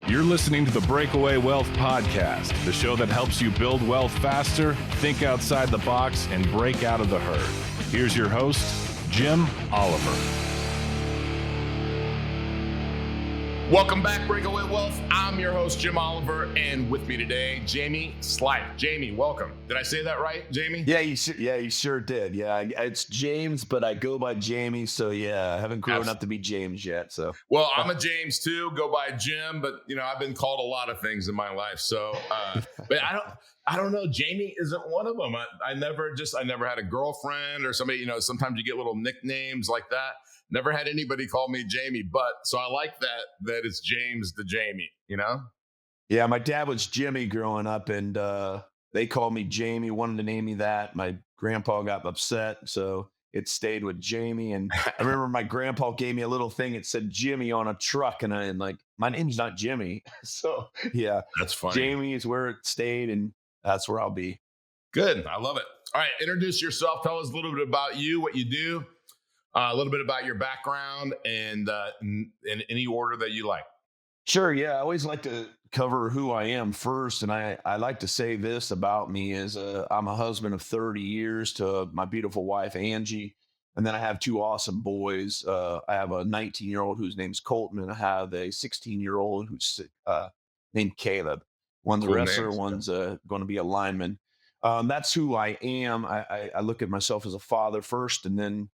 You're listening to the Breakaway Wealth Podcast, the show that helps you build wealth faster, think outside the box, and break out of the herd. Here's your host, Jim Oliver. Welcome back, Breakaway Wealth. I'm your host, Jim Oliver, and with me today, Jamey Slife. Jamey, welcome. Did I say that right, Jamey? Yeah, you sure did. Yeah, it's James, but I go by Jamey, so yeah, I haven't grown up to be James yet. So, well, I'm a James too. Go by Jim, but I've been called a lot of things in my life. So, but I don't know. Jamey isn't one of them. I never had a girlfriend or somebody. Sometimes you get little nicknames like that. Never had anybody call me Jamey, but so I like that it's James the Jamey, Yeah, my dad was Jimmy growing up, and they called me Jamey, wanted to name me that. My grandpa got upset, so it stayed with Jamey. And I remember my grandpa gave me a little thing. It said Jimmy on a truck, and I'm like, my name's not Jimmy. So yeah, that's funny. Jamey is where it stayed, and that's where I'll be. Good. I love it. All right. Introduce yourself. Tell us a little bit about you, what you do. A little bit about your background and in any order that you like. Sure. Yeah. I always like to cover who I am first. And I like to say this about me is I'm a husband of 30 years to my beautiful wife, Angie. And then I have two awesome boys. I have a 19-year-old whose name's Colton, and I have a 16-year-old who's named Caleb. One's a wrestler, one's going to be a lineman. That's who I am. I look at myself as a father first, and then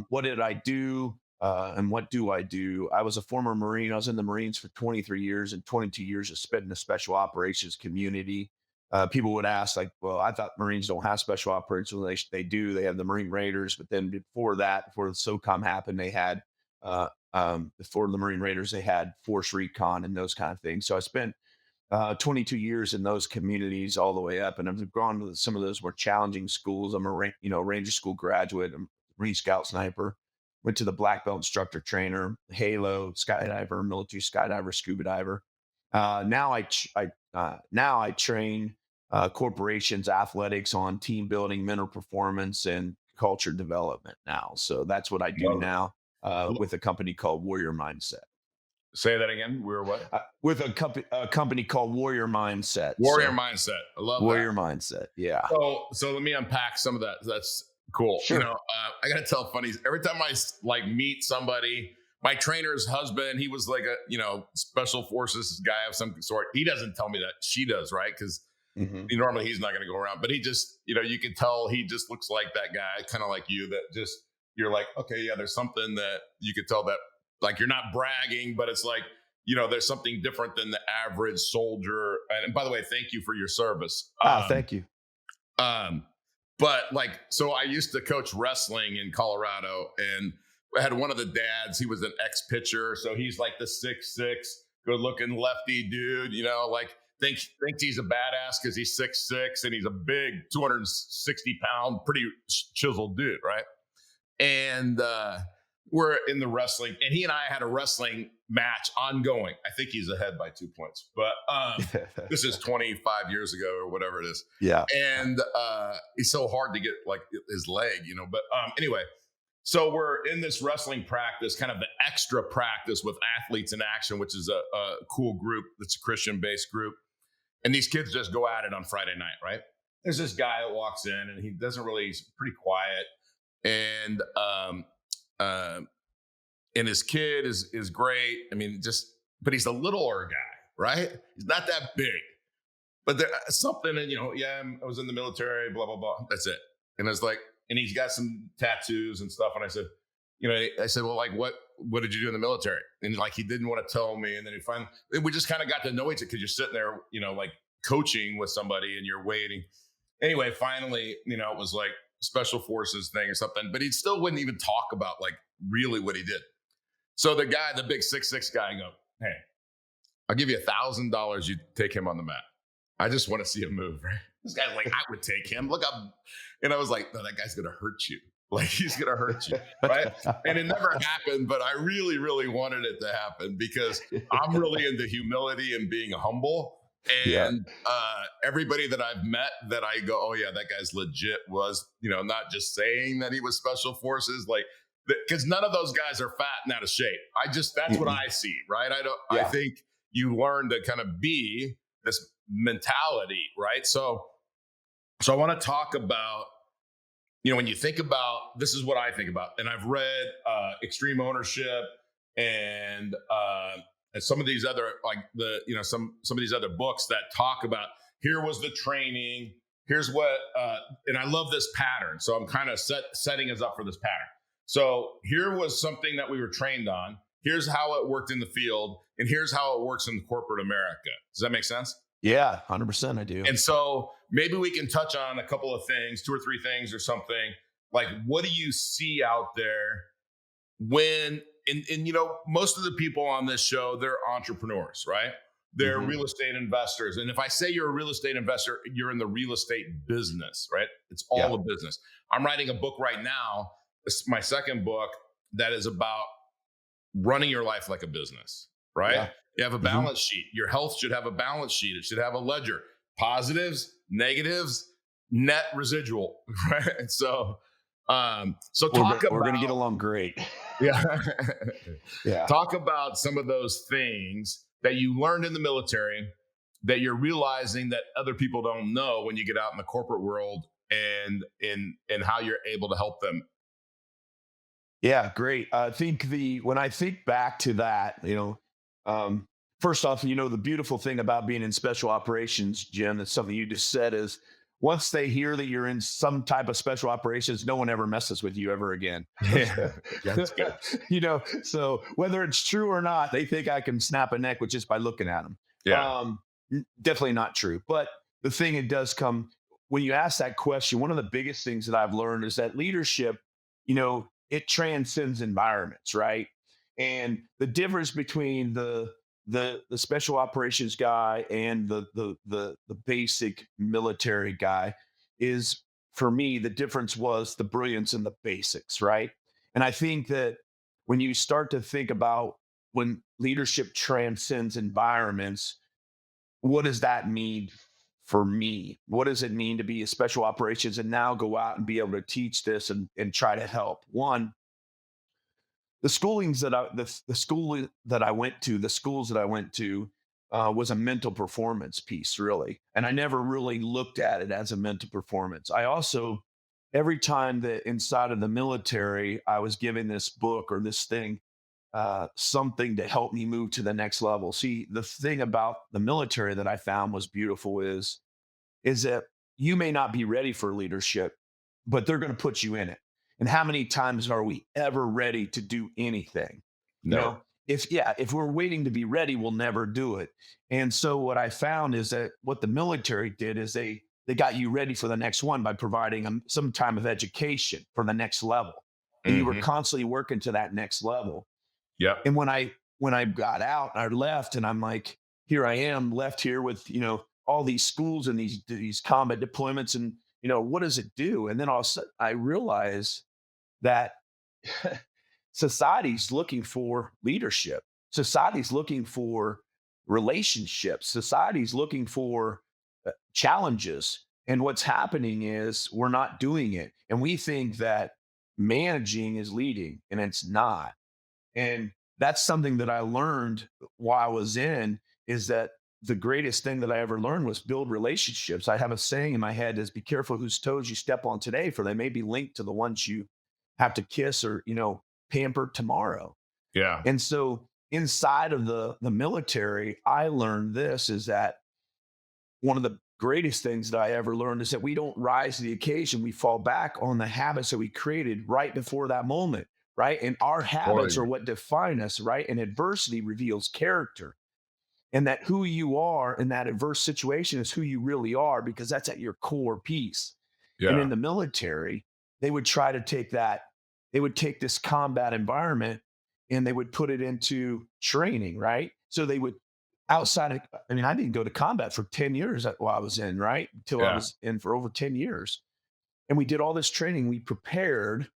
what did I do and what do I do? I was a former Marine. I was in the Marines for 23 years, and 22 years of spent in the special operations community. People would ask, like, well, I thought Marines don't have special operations. Well, they do. They have the Marine Raiders. But then before the SOCOM happened, they had, before the Marine Raiders, they had Force Recon and those kind of things. So I spent 22 years in those communities all the way up. And I've gone to some of those more challenging schools. I'm a Ranger School graduate. I'm Marine Scout Sniper, went to the Black Belt Instructor Trainer, Halo, Skydiver, Military Skydiver, Scuba Diver. Now I train corporations, athletics on team building, mental performance, and culture development now. So that's what I do now with a company called Warrior Mindset. Say that again. We're what? With a company called Warrior Mindset. Warrior Mindset. I love Warrior Mindset. Yeah. So let me unpack some of that. That's cool. Sure. I gotta tell funny. Every time I meet somebody, my trainer's husband, he was like a special forces guy of some sort. He doesn't tell me that. She does, right? Because normally he's not going to go around. But he just, you can tell he just looks like that guy, kind of like you. That just you're like, okay, yeah. There's something that you could tell that like you're not bragging, but it's like there's something different than the average soldier. And by the way, thank you for your service. Thank you. But so I used to coach wrestling in Colorado, and I had one of the dads. He was an ex-pitcher, so he's like the 6'6", good-looking lefty dude. Thinks he's a badass because he's 6'6", and he's a big 260-pound, pretty chiseled dude, right? And we're in the wrestling, and he and I had a wrestling match ongoing. I think he's ahead by 2 points, but this is 25 years ago or whatever it is. Yeah. And he's so hard to get like his leg, but anyway, so we're in this wrestling practice, kind of the extra practice with Athletes in Action, which is a cool group. That's a Christian-based group. And these kids just go at it on Friday night, right? There's this guy that walks in, and he's pretty quiet. And his kid is great. I mean, but he's a littler guy, right? He's not that big, but there's something, and I was in the military, blah, blah, blah. That's it. And it's like, and he's got some tattoos and stuff. And I said, well, like, what did you do in the military? And like, he didn't want to tell me. And then we just kind of got to know each other because you're sitting there, like coaching with somebody and you're waiting. Anyway, finally, it was like special forces thing or something, but he still wouldn't even talk about like really what he did. So the guy, the big 6'6" guy, go, hey, I'll give you $1,000. You take him on the mat. I just want to see him move. Right? This guy's like, I would take him. Look up. And I was like, no, that guy's going to hurt you. Like, he's going to hurt you. Right. And it never happened, but I really, really wanted it to happen because I'm really into humility and being humble. And everybody that I've met that I go, oh yeah, that guy's legit was, not just saying that he was special forces, like, because none of those guys are fat and out of shape. That's what I see, right? I think, you learn to kind of be this mentality, right? So I want to talk about, when you think about, this is what I think about, and I've read Extreme Ownership and some of these other, like some of these other books that talk about, here was the training, here's what, and I love this pattern. So I'm kind of setting us up for this pattern. So here was something that we were trained on. Here's how it worked in the field, and here's how it works in corporate America. Does that make sense? Yeah, 100% I do. And so maybe we can touch on a couple of things, 2 or 3 things or something. Like, what do you see out there when, and most of the people on this show, they're entrepreneurs, right? They're real estate investors. And if I say you're a real estate investor, you're in the real estate business, right? It's all a business. I'm writing a book right now. It's my second book that is about running your life like a business, right? Yeah. You have a balance sheet. Your health should have a balance sheet. It should have a ledger, positives, negatives, net residual, right? And so we're going to get along great. Yeah. Yeah. Talk about some of those things that you learned in the military that you're realizing that other people don't know when you get out in the corporate world, and how you're able to help them. Yeah, great. I think when I think back to that, first off, the beautiful thing about being in special operations, Jim, that's something you just said, is once they hear that you're in some type of special operations, no one ever messes with you ever again. Yeah, that's good. So whether it's true or not, they think I can snap a neck with just by looking at them. Yeah. Definitely not true. But the thing, it does come when you ask that question. One of the biggest things that I've learned is that leadership, it transcends environments, right? And the difference between the special operations guy and the basic military guy is, for me, the difference was the brilliance in the basics, right? And I think that when you start to think about when leadership transcends environments, what does that mean for me? What does it mean to be a special operations and now go out and be able to teach this and try to help? One, the schools that I went to was a mental performance piece, really. And I never really looked at it as a mental performance. I also, every time that inside of the military, I was given this book or this thing, something to help me move to the next level. See, the thing about the military that I found was beautiful is that you may not be ready for leadership, but they're going to put you in it. And how many times are we ever ready to do anything? No. If we're waiting to be ready, we'll never do it. And so what I found is that what the military did is they got you ready for the next one by providing some time of education for the next level. And you were constantly working to that next level. Yeah. And when I got out, I left, and I'm like, here I am left here with, all these schools and these combat deployments, and, what does it do? And then all of a sudden I realize that society's looking for leadership. Society's looking for relationships. Society's looking for challenges. And what's happening is we're not doing it. And we think that managing is leading, and it's not. And that's something that I learned while I was in, is that the greatest thing that I ever learned was build relationships. I have a saying in my head is, be careful whose toes you step on today, for they may be linked to the ones you have to kiss or, pamper tomorrow. Yeah. And so inside of the military, I learned this, is that one of the greatest things that I ever learned is that we don't rise to the occasion. We fall back on the habits that we created right before that moment, right? And our habits are what define us, right? And adversity reveals character. And that who you are in that adverse situation is who you really are, because that's at your core piece. Yeah. And in the military, they would try to take this combat environment and they would put it into training, right? So they would I didn't go to combat for 10 years while I was in, right? Until I was in for over 10 years. And we did all this training. We prepared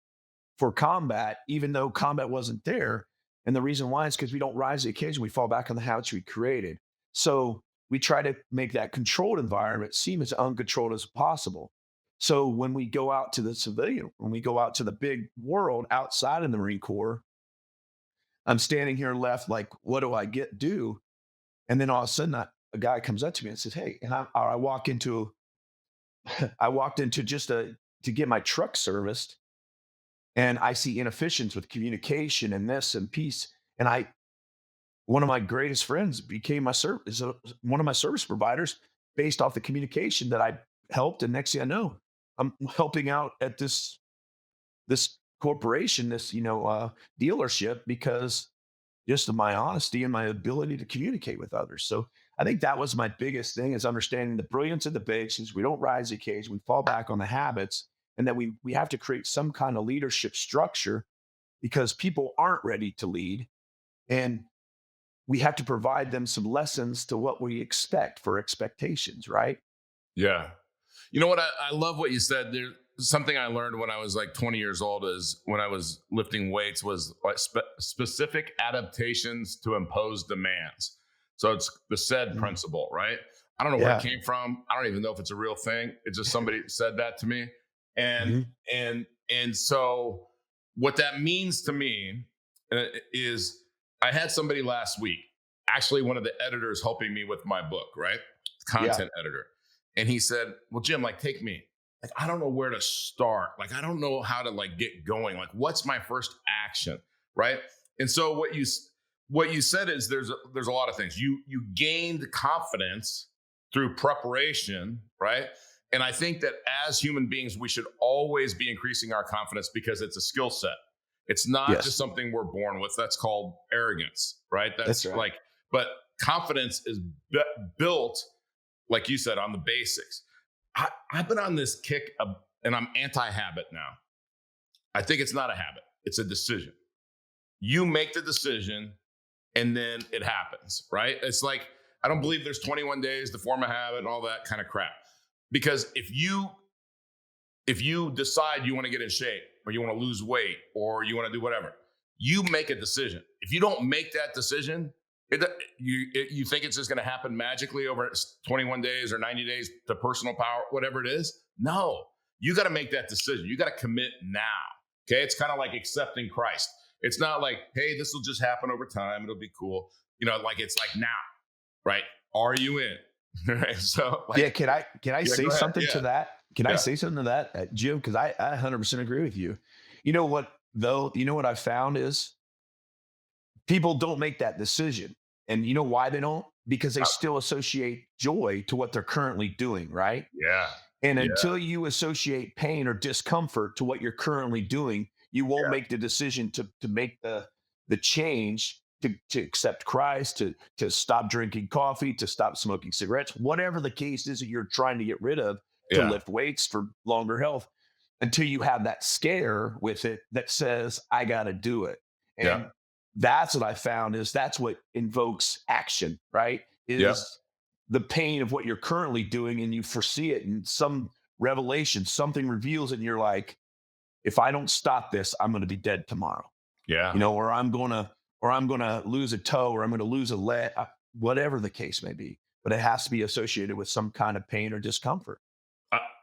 for combat, even though combat wasn't there. And the reason why is because we don't rise to the occasion. We fall back on the habits we created. So we try to make that controlled environment seem as uncontrolled as possible. So when we go out to the civilian, when we go out to the big world outside of the Marine Corps, I'm standing here left like, what do I do? And then all of a sudden, a guy comes up to me and says, "Hey," and I walk into, I walked into just to get my truck serviced, and I see inefficiencies with communication and this and peace. And one of my greatest friends became one of my service providers based off the communication that I helped. And next thing I know, I'm helping out at this corporation, this dealership, because just of my honesty and my ability to communicate with others. So I think that was my biggest thing, is understanding the brilliance of the basics. We don't rise the occasion, we fall back on the habits, and that we have to create some kind of leadership structure because people aren't ready to lead. And we have to provide them some lessons to what we expect for expectations, right? Yeah. You know what? I love what you said. There's something I learned when I was like 20 years old, is when I was lifting weights, was like specific adaptations to impose demands. So it's the SAID principle, right? I don't know where it came from. I don't even know if it's a real thing. It's just somebody said that to me. And so what that means to me is, I had somebody last week, actually one of the editors helping me with my book, right? Content editor. And he said, "Well, Jim, like, take me. Like, I don't know where to start. Like, I don't know how to like get going. Like, what's my first action?" Right. And so what you said is, there's a lot of things. You gained confidence through preparation, right? And I think that as human beings, we should always be increasing our confidence, because it's a skill set. It's not just something we're born with. That's called arrogance, right? That's right. Like, but confidence is built, like you said, on the basics. I've been on this kick and I'm anti-habit now. I think it's not a habit. It's a decision. You make the decision and then it happens, right? It's like, I don't believe there's 21 days to form a habit and all that kind of crap. Because if you decide you want to get in shape, or you want to lose weight, or you want to do whatever, you make a decision. If you don't make that decision, you think it's just going to happen magically over 21 days or 90 days to personal power, whatever it is. No, you got to make that decision. You got to commit now. Okay. It's kind of like accepting Christ. It's not like, hey, this will just happen over time. It'll be cool. Like, it's like now, right? Are you in? Right. So can I say something to that? Can I say something to that, Jim? Because I 100% agree with you. You know what, though? You know what I found is, people don't make that decision. And you know why they don't? Because they still associate joy to what they're currently doing, right? Yeah. And until you associate pain or discomfort to what you're currently doing, you won't make the decision to make the change to accept Christ, to stop drinking coffee, to stop smoking cigarettes, whatever the case is that you're trying to get rid of, to lift weights for longer health, until you have that scare with it that says, I got to do it. And that's what I found, is that's what invokes action, right? Is the pain of what you're currently doing, and you foresee it, and some revelation, something reveals it, and you're like, if I don't stop this, I'm going to be dead tomorrow. Yeah. Or I'm going to lose a toe, or I'm going to lose a leg, whatever the case may be. But it has to be associated with some kind of pain or discomfort.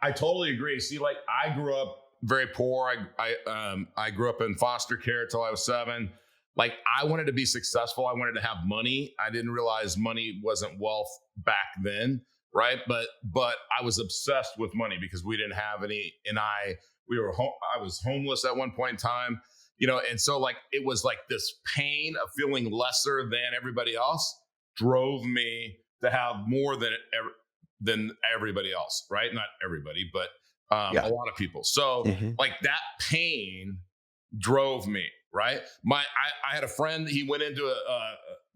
I totally agree. See, like, I grew up very poor. I grew up in foster care till I was 7. Like, I wanted to be successful. I wanted to have money. I didn't realize money wasn't wealth back then, right? But I was obsessed with money because we didn't have any, and I was homeless at one point in time, and so, like, it was like this pain of feeling lesser than everybody else drove me to have more than everybody else, right? Not everybody, but a lot of people. So like, that pain drove me, right? I had a friend, he went into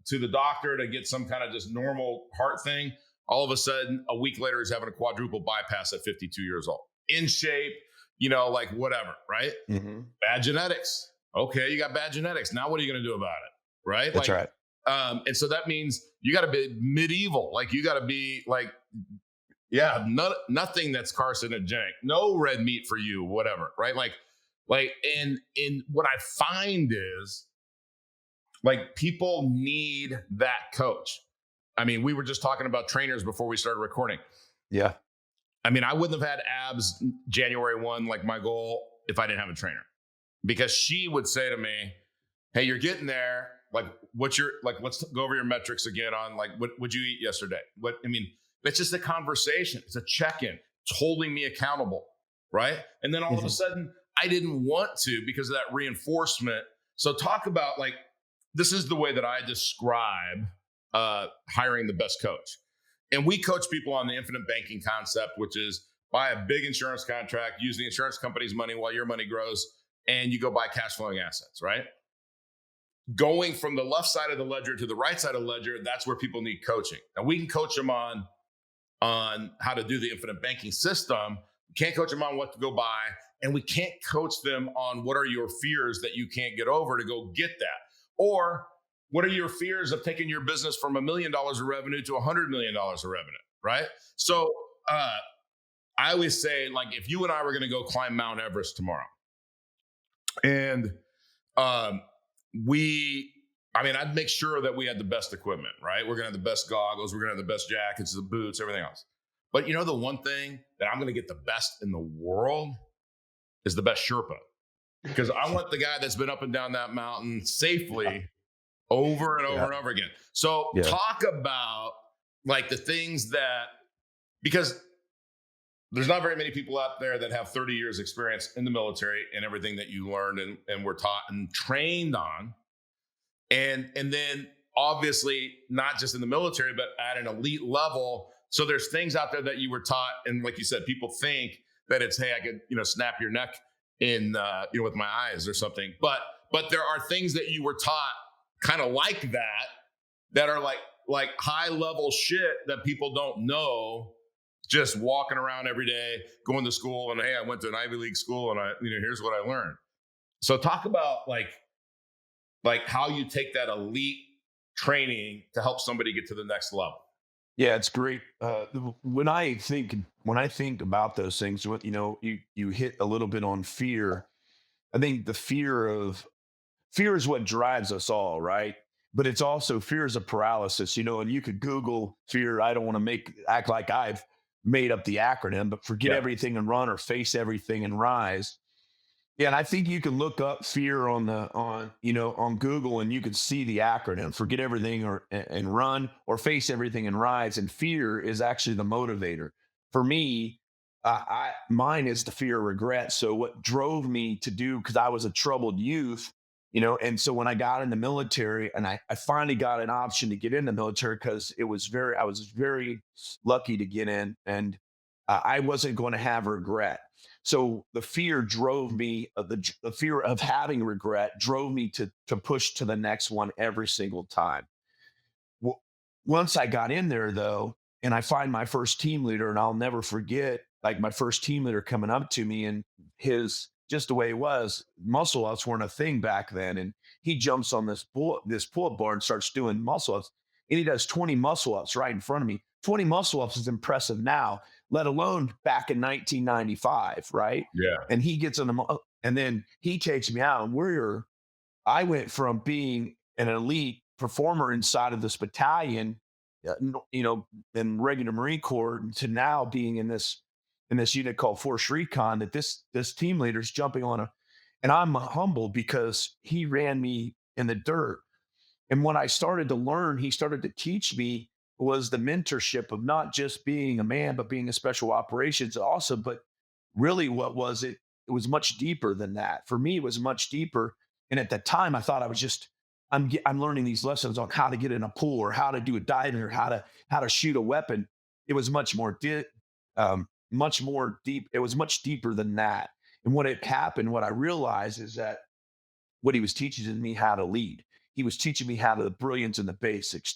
to the doctor to get some kind of just normal heart thing. All of a sudden, a week later, he's having a quadruple bypass at 52 years old, in shape, like whatever, right? Bad genetics. Okay, you got bad genetics. Now what are you going to do about it? Right? That's right. And so that means you got to be medieval. Like, you got to be like, nothing that's carcinogenic, no red meat for you, whatever. Right. And what I find is, like, people need that coach. I mean, we were just talking about trainers before we started recording. Yeah. I mean, I wouldn't have had abs January 1, like my goal, if I didn't have a trainer, because she would say to me, hey, you're getting there. like, what's your, like, let's go over your metrics again on like, what would you eat yesterday? It's just a conversation. It's a check-in. It's holding me accountable. Right. And then all of a sudden I didn't want to because of that reinforcement. So talk about like, this is the way that I describe hiring the best coach. And we coach people on the infinite banking concept, which is buy a big insurance contract, use the insurance company's money while your money grows, and you go buy cash flowing assets, right? Going from the left side of the ledger to the right side of the ledger, that's where people need coaching. Now we can coach them on how to do the infinite banking system. We can't coach them on what to go buy. And we can't coach them on what are your fears that you can't get over to go get that. Or what are your fears of taking your business from $1 million of revenue to $100 million of revenue, right? So I always say, like, if you and I were going to go climb Mount Everest tomorrow, and I'd make sure that we had the best equipment, right? We're going to have the best goggles, we're going to have the best jackets, the boots, everything else. But you know, the one thing that I'm going to get the best in the world is the best Sherpa, because I want the guy that's been up and down that mountain safely over and over and over again. So talk about like the things that, because there's not very many people out there that have 30 years experience in the military and everything that you learned and were taught and trained on. And then obviously not just in the military, but at an elite level. So there's things out there that you were taught. And like you said, people think that it's, hey, I could, snap your neck in, with my eyes or something. But there are things that you were taught kind of like that are like high level shit that people don't know, just walking around every day, going to school and, hey, I went to an Ivy League school and here's what I learned. So talk about like how you take that elite training to help somebody get to the next level. Yeah, it's great. When I think about those things, you hit a little bit on fear. I think the fear is what drives us all, right? But it's also fears of paralysis, and you could Google fear. I don't want to act like I've made up the acronym, but forget everything and run, or face everything and rise. Yeah, and I think you can look up fear on Google, and you can see the acronym: forget everything and run, or face everything and rise. And fear is actually the motivator. For me, mine is the fear of regret. So what drove me to do, because I was a troubled youth, and so when I got in the military, and I finally got an option to get in the military, because I was very lucky to get in, and I wasn't going to have regret. So the fear drove me, the fear of having regret drove me to push to the next one every single time. Once I got in there though, and I find my first team leader, and I'll never forget, like, my first team leader coming up to me, and just the way it was, muscle ups weren't a thing back then. And he jumps on this pull-up bar and starts doing muscle ups. And he does 20 muscle ups right in front of me. 20 muscle ups is impressive now, let alone back in 1995, right? Yeah. And he gets on and then he takes me out, and I went from being an elite performer inside of this battalion, in regular Marine Corps, to now being in this unit called Force Recon, that this team leader's jumping on and I'm humbled because he ran me in the dirt. And what I started to learn, he started to teach me, was the mentorship of not just being a man, but being a special operations also. But really, what was it? It was much deeper than that. For me, it was much deeper. And at that time, I thought I was just, I'm learning these lessons on how to get in a pool, or how to do a diving, or how to shoot a weapon. It was much more deep. It was much deeper than that. And what I realized is that what he was teaching is me how to lead. He was teaching me how to the brilliance and the basics,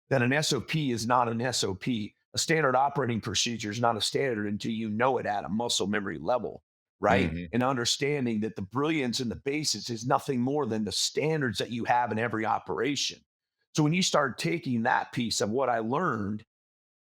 that an SOP is not an SOP. A standard operating procedure is not a standard until you know it at a muscle memory level, right? Mm-hmm. And understanding that the brilliance and the basics is nothing more than the standards that you have in every operation. So when you start taking that piece of what I learned,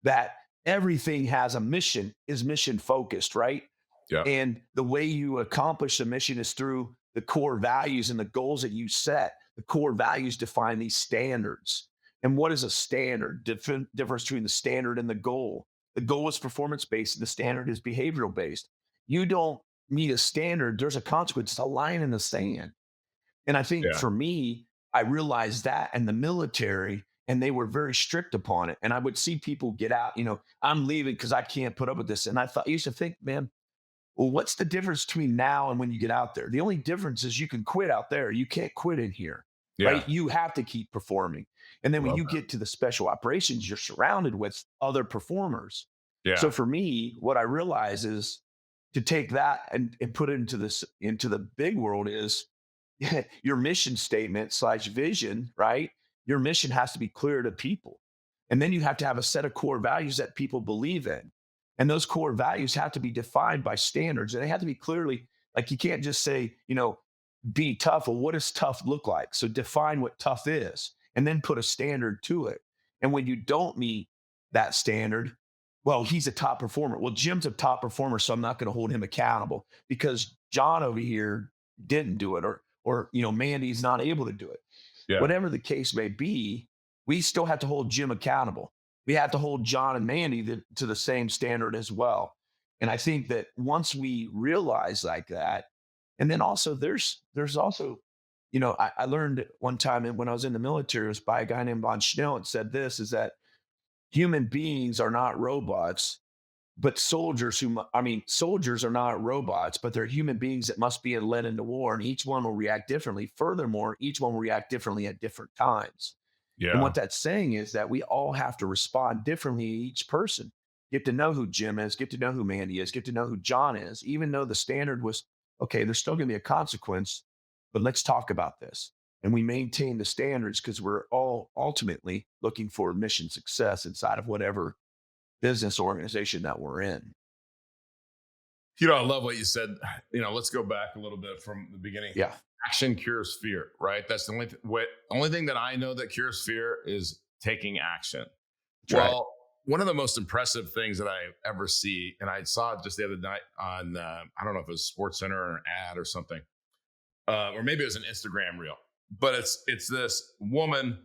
that everything has a mission, is mission focused, right? Yeah. And the way you accomplish the mission is through the core values and the goals that you set. The core values define these standards. And what is a standard? Difference between the standard and the goal. The goal is performance-based, and the standard is behavioral-based. You don't meet a standard, there's a consequence. It's a line in the sand. And I think for me, I realized that in the military, and they were very strict upon it. And I would see people get out, I'm leaving because I can't put up with this. And I used to think, man, well, what's the difference between now and when you get out there? The only difference is you can quit out there. You can't quit in here, Yeah. right? You have to keep performing. And then when Love you that. get to the special operations, you're surrounded with other performers. Yeah. So for me, what I realize is to take that and put it into the big world is your mission statement / vision, right? Your mission has to be clear to people. And then you have to have a set of core values that people believe in. And those core values have to be defined by standards. And they have to be clearly, like, you can't just say, be tough. Well, what does tough look like? So define what tough is and then put a standard to it. And when you don't meet that standard, well, he's a top performer. Well, Jim's a top performer, so I'm not going to hold him accountable because John over here didn't do it, or Mandy's not able to do it. Yeah. Whatever the case may be, we still have to hold Jim accountable. We have to hold John and Mandy to the same standard as well. And I think that once we realize like that, and then also there's also, I learned one time when I was in the military, it was by a guy named Von Schnell, and said this is that human beings are not robots, but soldiers are not robots, but they're human beings that must be led into war, and each one will react differently. Furthermore, each one will react differently at different times. And Yeah. what that's saying is that we all have to respond differently to each person. Get to know who Jim is, get to know who Mandy is, get to know who John is, even though the standard was, okay, there's still going to be a consequence, but let's talk about this. And we maintain the standards because we're all ultimately looking for mission success inside of whatever business organization that we're in. I love what you said. Let's go back a little bit from the beginning. Yeah. Action cures fear, right? That's the only thing that I know that cures fear is taking action. That's right. Well, one of the most impressive things that I ever see, and I saw it just the other night on, I don't know if it was Sports Center or an ad or something, or maybe it was an Instagram reel, but it's this woman,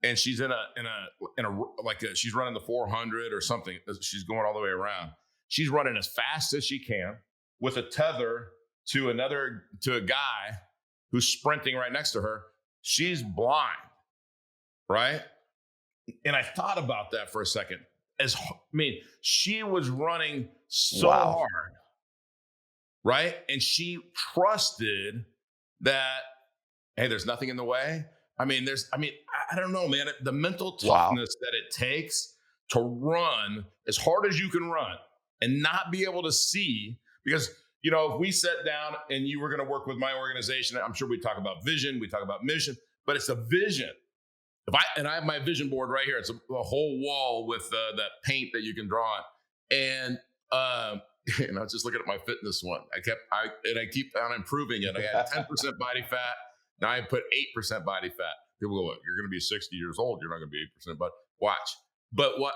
and she's she's running the 400 or something. She's going all the way around. She's running as fast as she can with a tether to a guy who's sprinting right next to her. She's blind, right? And I thought about that for a second. She was running so hard, right? And she trusted that, hey, there's nothing in the way. I don't know, man. The mental toughness that it takes to run as hard as you can run and not be able to see, because if we sat down and you were going to work with my organization, I'm sure we'd talk about vision, we talk about mission, but it's a vision. I have my vision board right here. It's a whole wall with that paint that you can draw on. And I was just looking at my fitness one. I keep on improving it. I had 10% body fat. Now I put 8% body fat. People go, you're going to be 60 years old. You're not going to be 8%, but watch. But what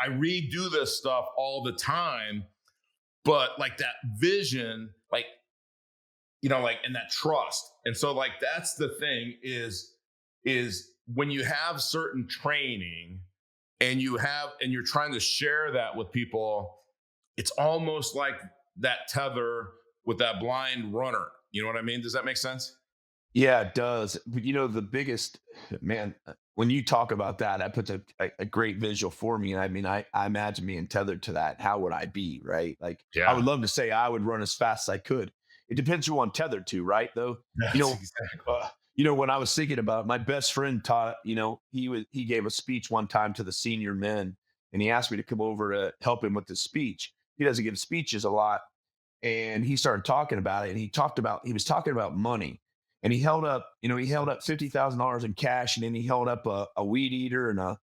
I redo this stuff all the time, but like that vision, and that trust. And so that's the thing is when you have certain training and you're trying to share that with people, it's almost like that tether with that blind runner. You know what I mean? Does that make sense? Yeah, it does. But the biggest, man, when you talk about that, that puts a great visual for me. And I imagine being tethered to that. How would I be, right? Like, Yeah. I would love to say I would run as fast as I could. It depends who I'm tethered to, right? Though, Exactly. when I was thinking about it, my best friend taught, he gave a speech one time to the senior men, and he asked me to come over to help him with the speech. He doesn't give speeches a lot. And he started talking about it, and he was talking about money. And he held up $50,000 in cash, and then he held up a weed eater and a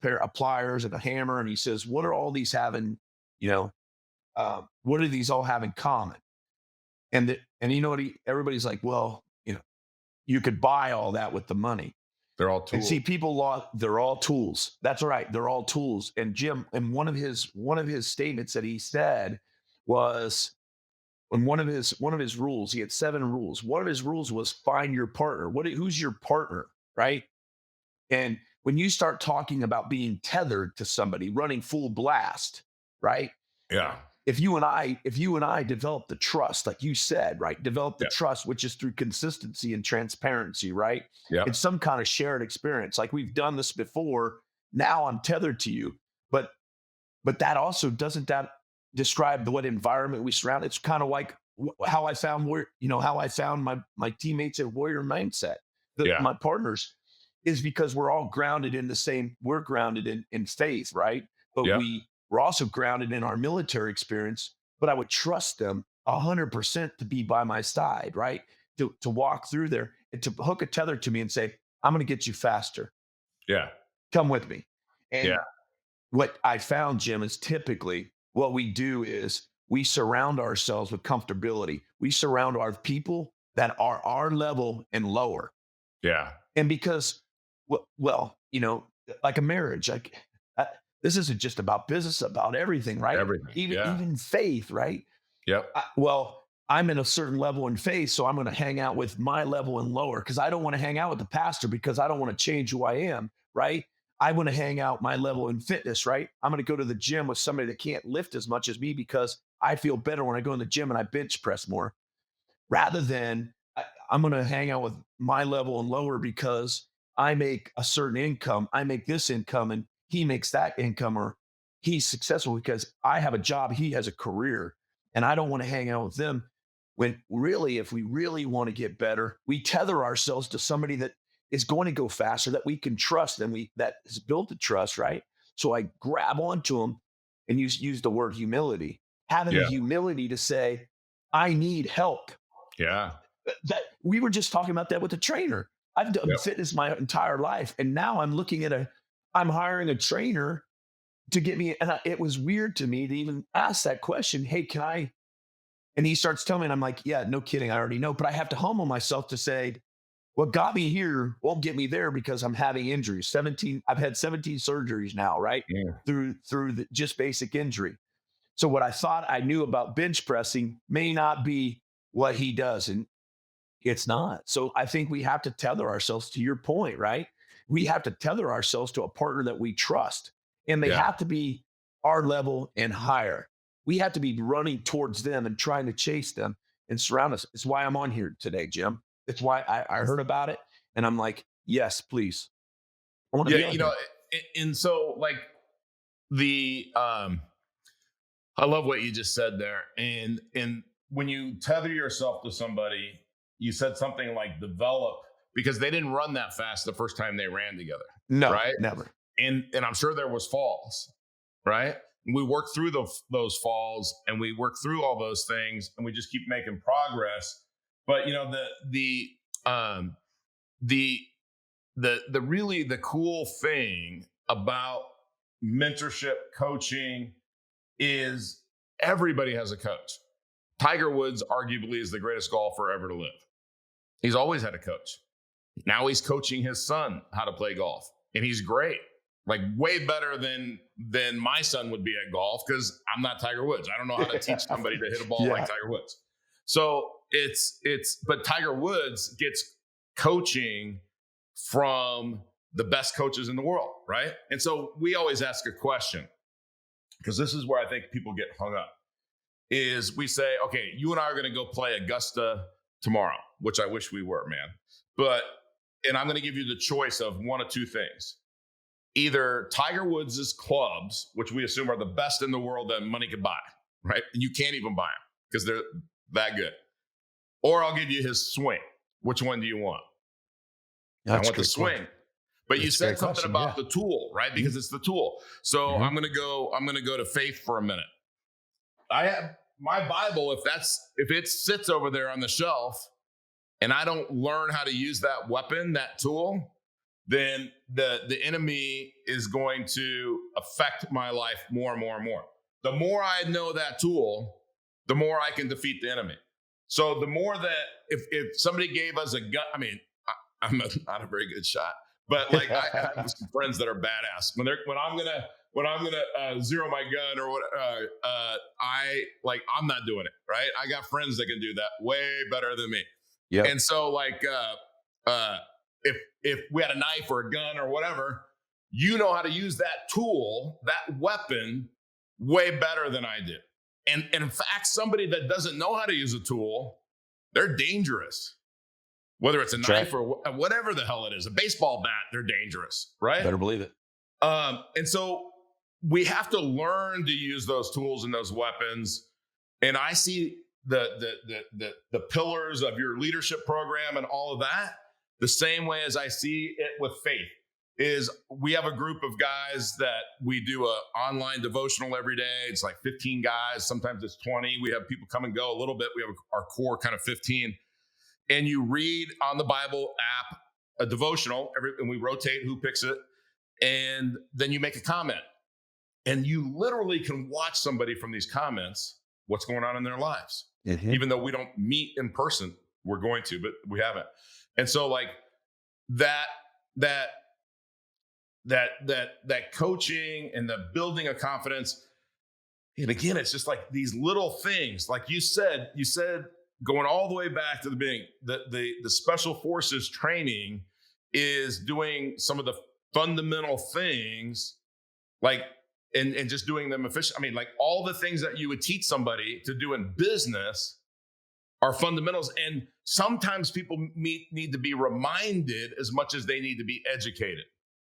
pair of pliers and a hammer, and he says, "What are all these having? What do these all have in common?" And everybody's like, "Well, you could buy all that with the money." They're all And tools. see, they're all tools. That's right, they're all tools. And Jim, and one of his statements that he said was, and one of his rules, he had 7 rules. One of his rules was find your partner. Who's your partner, right? And when you start talking about being tethered to somebody, running full blast, right? Yeah. if you and I develop the trust, like you said, right? Develop the Yeah. trust, which is through consistency and transparency, right? Yeah. It's some kind of shared experience. Like we've done this before. Now I'm tethered to you. But that also doesn't that describe what environment we surround? It's kind of like how I found my teammates at Warrior Mindset, Yeah. my partners, is because we're all grounded in the same. We're grounded in faith, right? But Yeah. we're also grounded in our military experience. But I would trust them 100% to be by my side, right? To walk through there and to hook a tether to me and say, "I'm going to get you faster. Yeah. Come with me." Yeah. And what I found, Jim, is typically what we do is we surround ourselves with comfortability. We surround our people that are our level and lower. Yeah. And because, well, like a marriage, like uh, this isn't just about business, about everything, right? Everything. Even Yeah. even faith, right? Yep. I'm in a certain level in faith, so I'm going to hang out with my level and lower because I don't want to hang out with the pastor because I don't want to change who I am, right? I want to hang out my level in fitness, right? I'm going to go to the gym with somebody that can't lift as much as me because I feel better when I go in the gym and I bench press more rather than I'm going to hang out with my level and lower because I make a certain income. I make this income and he makes that income, or he's successful because I have a job, he has a career, and I don't want to hang out with them. When really, if we really want to get better, we tether ourselves to somebody that is going to go faster, that we can trust, and that has built the trust, right? So I grab onto them and use the word humility, having the Yeah. humility to say, I need help. Yeah. That we were just talking about that with the trainer. I've done Yep. fitness my entire life, and now I'm hiring a trainer to get me. And it was weird to me to even ask that question. Hey, can I? And he starts telling me, and I'm like, yeah, no kidding, I already know. But I have to humble myself to say, what got me here won't get me there because I'm having injuries. I've had 17 surgeries now, right? Yeah. Through just basic injury. So what I thought I knew about bench pressing may not be what he does. And it's not. So I think we have to tether ourselves to your point, right? We have to tether ourselves to a partner that we trust, and they Yeah. have to be our level and higher. We have to be running towards them and trying to chase them and surround us. It's why I'm on here today, Jim. It's why I heard about it and I'm like, yes, please. I want to be Yeah. on here. And so like I love what you just said there. And when you tether yourself to somebody, you said something like develop, because they didn't run that fast the first time they ran together. No, right? never. And I'm sure there was falls, right? We worked through those falls and we worked through all those things and we just keep making progress. But the really the cool thing about mentorship coaching is everybody has a coach. Tiger Woods arguably is the greatest golfer ever to live. He's always had a coach. Now he's coaching his son how to play golf, and he's great. Like way better than my son would be at golf because I'm not Tiger Woods. I don't know how to teach somebody to hit a ball like Tiger Woods. So but Tiger Woods gets coaching from the best coaches in the world, right? And so we always ask a question, because this is where I think people get hung up, is we say, okay, you and I are going to go play Augusta tomorrow, which I wish we were, man. And I'm going to give you the choice of one of two things. Either Tiger Woods' clubs, which we assume are the best in the world that money could buy, right? And you can't even buy them because they're that good. Or I'll give you his swing. Which one do you want? I want the swing. But you said something about the tool, right? Because it's the tool. So I'm gonna go to faith for a minute. I have my Bible, if it sits over there on the shelf and I don't learn how to use that weapon, that tool, then the enemy is going to affect my life more and more and more. The more I know that tool, the more I can defeat the enemy. So the more that if somebody gave us a gun, I mean, I'm not a very good shot, but like I have some friends that are badass. When I'm gonna zero my gun or what, I'm not doing it, right? I got friends that can do that way better than me. Yeah. And so if we had a knife or a gun or whatever, you know how to use that tool, that weapon, way better than I did. And in fact, somebody that doesn't know how to use a tool, they're dangerous. Whether it's a That's right. knife or whatever the hell it is, a baseball bat, they're dangerous, right? Better believe it. And so we have to learn to use those tools and those weapons. And I see the pillars of your leadership program and all of that the same way as I see it with faith. Is we have a group of guys that we do a online devotional every day. It's like 15 guys. Sometimes it's 20. We have people come and go a little bit. We have our core kind of 15. And you read on the Bible app a devotional, and we rotate who picks it. And then you make a comment. And you literally can watch somebody from these comments, what's going on in their lives. Mm-hmm. Even though we don't meet in person, we're going to, but we haven't. And so like that coaching and the building of confidence. And again, it's just like these little things. Like you said going all the way back to the beginning, the special forces training is doing some of the fundamental things, like and just doing them efficient. I mean, like all the things that you would teach somebody to do in business are fundamentals. And sometimes people need to be reminded as much as they need to be educated,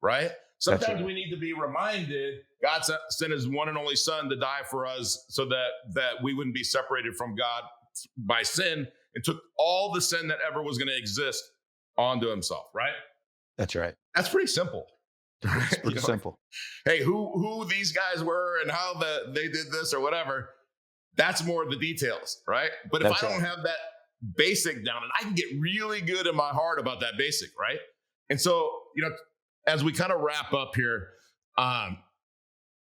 right? Sometimes we need to be reminded God sent his one and only son to die for us so that we wouldn't be separated from God by sin, and took all the sin that ever was going to exist onto himself, right? That's right. That's pretty simple. It's pretty simple. Hey, who these guys were and how they did this or whatever, that's more of the details, right? But if I don't have that basic down, and I can get really good in my heart about that basic, right? And so, as we kind of wrap up here,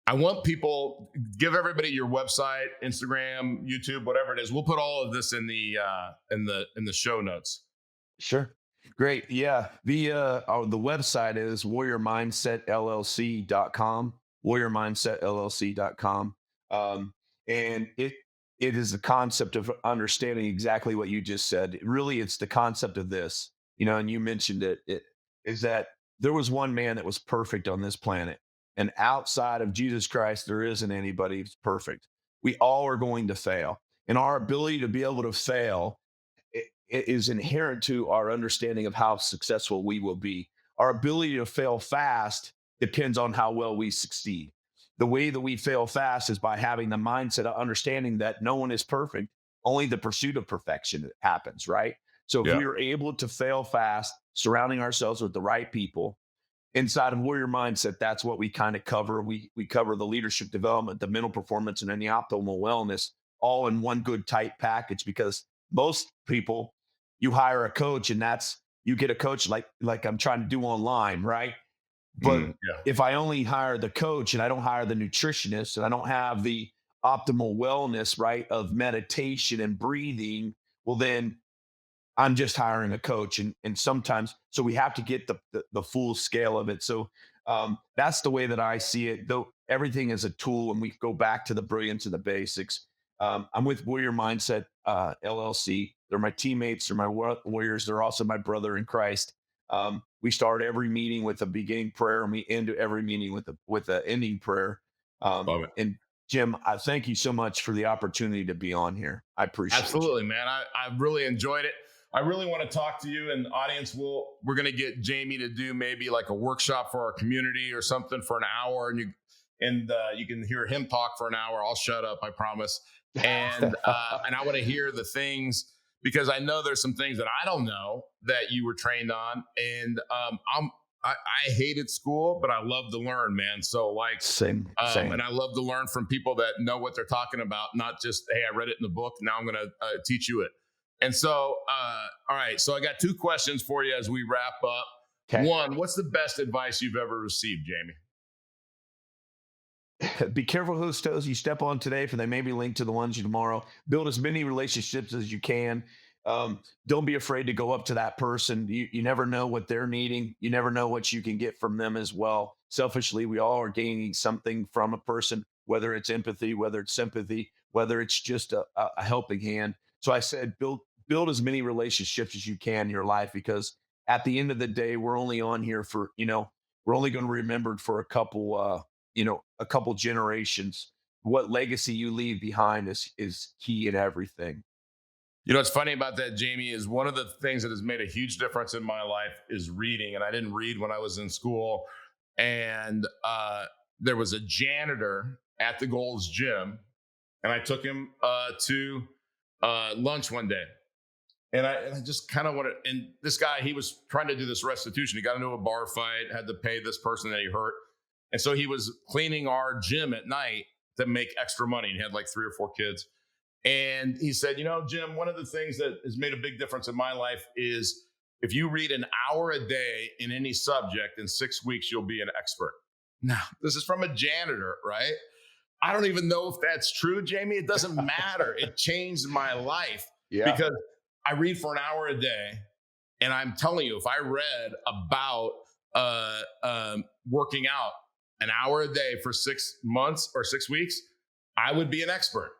I want people, give everybody your website, Instagram, YouTube, whatever it is. We'll put all of this in the show notes. Sure. Great. Yeah. The website is warriormindsetllc.com, warriormindsetllc.com. And it is the concept of understanding exactly what you just said. Really, it's the concept of this, and you mentioned it is that there was one man that was perfect on this planet. And outside of Jesus Christ, there isn't anybody who's perfect. We all are going to fail. And our ability to be able to fail it is inherent to our understanding of how successful we will be. Our ability to fail fast depends on how well we succeed. The way that we fail fast is by having the mindset of understanding that no one is perfect. Only the pursuit of perfection happens, right? So if we are able to fail fast, surrounding ourselves with the right people, inside of Warrior Mindset, that's what we kind of cover. We cover the leadership development, the mental performance, and then the optimal wellness all in one good tight package. Because most people, you hire a coach and you get a coach like I'm trying to do online, right? But if I only hire the coach and I don't hire the nutritionist and I don't have the optimal wellness, right, of meditation and breathing, well, then I'm just hiring a coach. And sometimes, so we have to get the full scale of it. So that's the way that I see it, though everything is a tool, and we go back to the brilliance of the basics. I'm with Warrior Mindset LLC. They're my teammates. They're my warriors. They're also my brother in Christ. We start every meeting with a beginning prayer, and we end every meeting with an ending prayer. And Jim, I thank you so much for the opportunity to be on here. I appreciate it. Absolutely, man. I really enjoyed it. I really want to talk to you and the audience. We're going to get Jamey to do maybe like a workshop for our community or something for an hour, and you can hear him talk for an hour. I'll shut up, I promise. And I want to hear the things, because I know there's some things that I don't know that you were trained on. And I hated school, but I love to learn, man. So like, same. And I love to learn from people that know what they're talking about, not just, hey, I read it in the book, now I'm going to teach you it. And so, all right. So I got two questions for you as we wrap up. Okay. One, what's the best advice you've ever received, Jamey? Be careful whose toes you step on today, for they may be linked to the ones you tomorrow. Build as many relationships as you can. Don't be afraid to go up to that person. You never know what they're needing. You never know what you can get from them as well. Selfishly, we all are gaining something from a person, whether it's empathy, whether it's sympathy, whether it's just a helping hand. So I said, build as many relationships as you can in your life, because at the end of the day, we're only on here for, we're only going to be remembered for a couple generations. what legacy you leave behind is key in everything. You know, what's funny about that, Jamey, is one of the things that has made a huge difference in my life is reading. And I didn't read when I was in school. And there was a janitor at the Gold's Gym, and I took him to lunch one day. And I just kind of wanted, and this guy, he was trying to do this restitution. He got into a bar fight, had to pay this person that he hurt. And so he was cleaning our gym at night to make extra money. He had like 3 or 4 kids. And he said, Jim, one of the things that has made a big difference in my life is if you read an hour a day in any subject, in 6 weeks, you'll be an expert. Now, this is from a janitor, right? I don't even know if that's true, Jamey. It doesn't matter. It changed my life because I read for an hour a day. And I'm telling you, if I read about working out an hour a day for 6 months or 6 weeks, I would be an expert.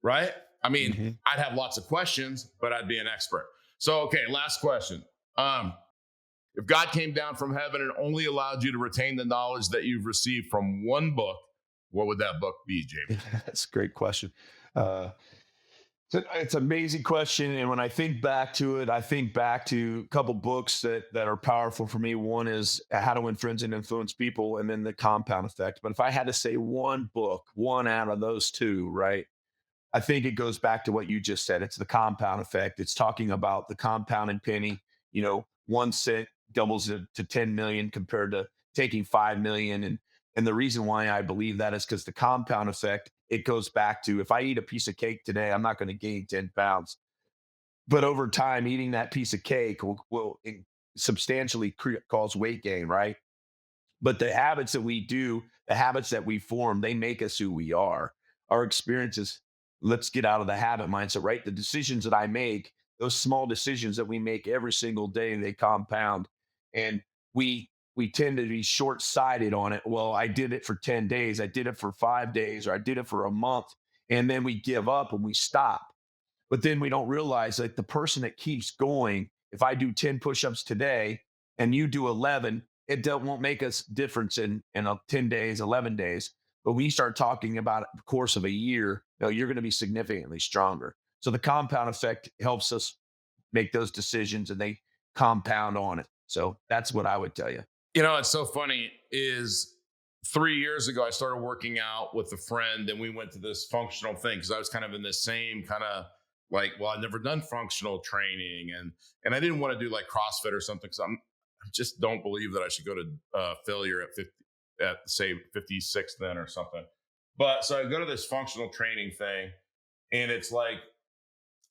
Right? I mean, I'd have lots of questions, but I'd be an expert. So, okay, last question. If God came down from heaven and only allowed you to retain the knowledge that you've received from one book, what would that book be, Jamey? That's a great question. It's an amazing question. And when I think back to it, I think back to a couple books that are powerful for me. One is How to Win Friends and Influence People, and then The Compound Effect. But if I had to say one book, one out of those two, right? I think it goes back to what you just said. It's the compound effect. It's talking about the compounding penny. 1 cent doubles it to 10 million compared to taking 5 million. And the reason why I believe that is because the compound effect, it goes back to, if I eat a piece of cake today, I'm not going to gain 10 pounds. But over time, eating that piece of cake will substantially cause weight gain, right? But the habits that we do, the habits that we form, they make us who we are. Our experiences, let's get out of the habit mindset, right? The decisions that I make, those small decisions that we make every single day, they compound. And we tend to be short-sighted on it. Well, I did it for 10 days. I did it for 5 days, or I did it for a month. And then we give up and we stop. But then we don't realize that the person that keeps going, if I do 10 push-ups today and you do 11, it won't make us difference in 10 days, 11 days. But when you start talking about the course of a year, you're going to be significantly stronger. So the compound effect helps us make those decisions, and they compound on it. So that's what I would tell you. It's so funny is 3 years ago, I started working out with a friend, and we went to this functional thing because I was kind of in the same kind of like, well, I've never done functional training, and I didn't want to do like CrossFit or something because I just don't believe that I should go to failure at say 56 then or something. But so I go to this functional training thing, and it's like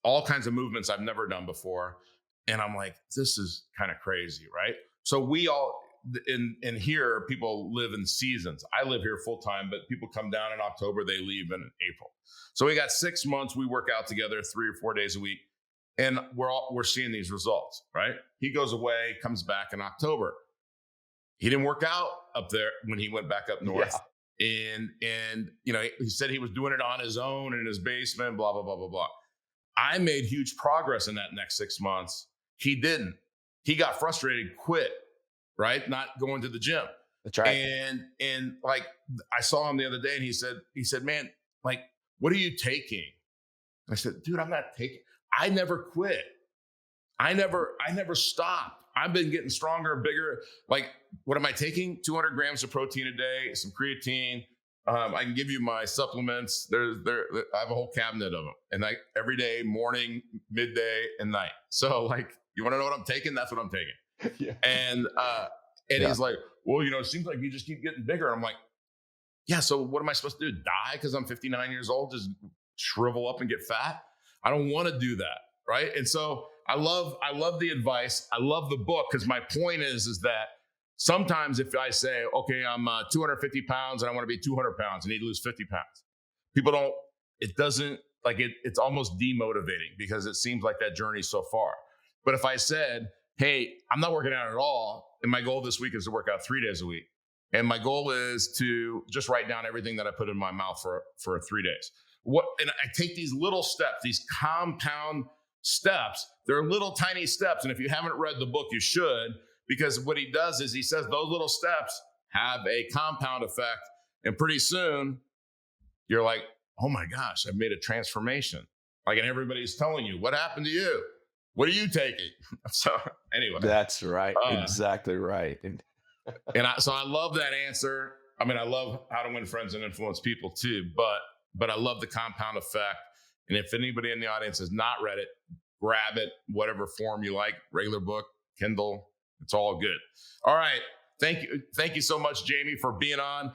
all kinds of movements I've never done before. And I'm like, this is kind of crazy, right? So we all in here, people live in seasons. I live here full time, but people come down in October, they leave in April. So we got 6 months, we work out together 3 or 4 days a week, and we're seeing these results, right? He goes away, comes back in October. He didn't work out up there when he went back up north. Yeah. And he said he was doing it on his own in his basement, blah, blah, blah, blah, blah. I made huge progress in that next 6 months. He didn't. He got frustrated, quit, right? Not going to the gym. That's right. And like I saw him the other day, and he said, man, like, what are you taking? I said, dude, I'm not taking. I never quit. I never stopped. I've been getting stronger, bigger. Like, what am I taking? 200 grams of protein a day, some creatine. I can give you my supplements. I have a whole cabinet of them, and like every day, morning, midday, and night. So like, you want to know what I'm taking? That's what I'm taking. Yeah. And he's like, well, it seems like you just keep getting bigger. And I'm like, yeah. So what am I supposed to do? Die because I'm 59 years old? Just shrivel up and get fat? I don't want to do that, right? And so I love the advice. I love the book, because my point is that sometimes if I say, okay, I'm 250 pounds and I want to be 200 pounds, I need to lose 50 pounds. It's almost demotivating because it seems like that journey so far. But if I said, hey, I'm not working out at all, and my goal this week is to work out 3 days a week, and my goal is to just write down everything that I put in my mouth for 3 days. And I take these little steps, these compound steps. They're little tiny steps. And if you haven't read the book, you should, because what he does is he says those little steps have a compound effect. And pretty soon you're like, oh my gosh, I've made a transformation. Like, and everybody's telling you, what happened to you? What are you taking? So anyway. That's right. Exactly right. So I love that answer. I mean, I love How to Win Friends and Influence People too, but I love the compound effect. And if anybody in the audience has not read it, grab it, whatever form you like, regular book, Kindle, it's all good. All right. Thank you so much, Jamey, for being on.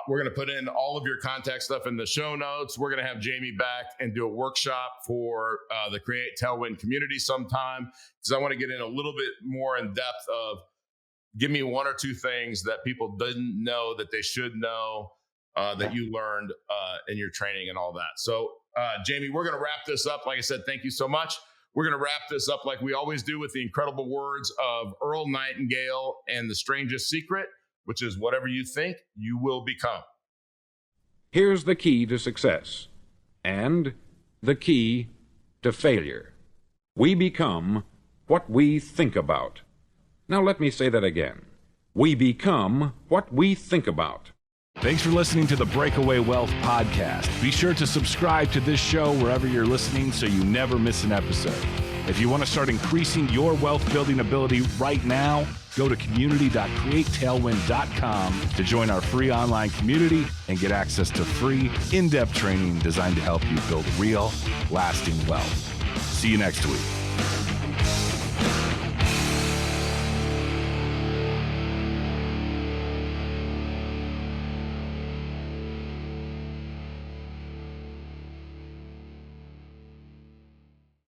We're going to put in all of your contact stuff in the show notes. We're going to have Jamey back and do a workshop for the Create Tailwind community sometime, because I want to get in a little bit more in depth of, give me one or two things that people didn't know that they should know, that you learned in your training and all that. So, Jamey, we're going to wrap this up. Like I said, thank you so much. We're going to wrap this up like we always do with the incredible words of Earl Nightingale and the strangest secret, which is whatever you think, you will become. Here's the key to success and the key to failure. We become what we think about. Now let me say that again. We become what we think about. Thanks for listening to the Breakaway Wealth Podcast. Be sure to subscribe to this show wherever you're listening so you never miss an episode. If you want to start increasing your wealth building ability right now, go to community.createtailwind.com to join our free online community and get access to free, in-depth training designed to help you build real, lasting wealth. See you next week.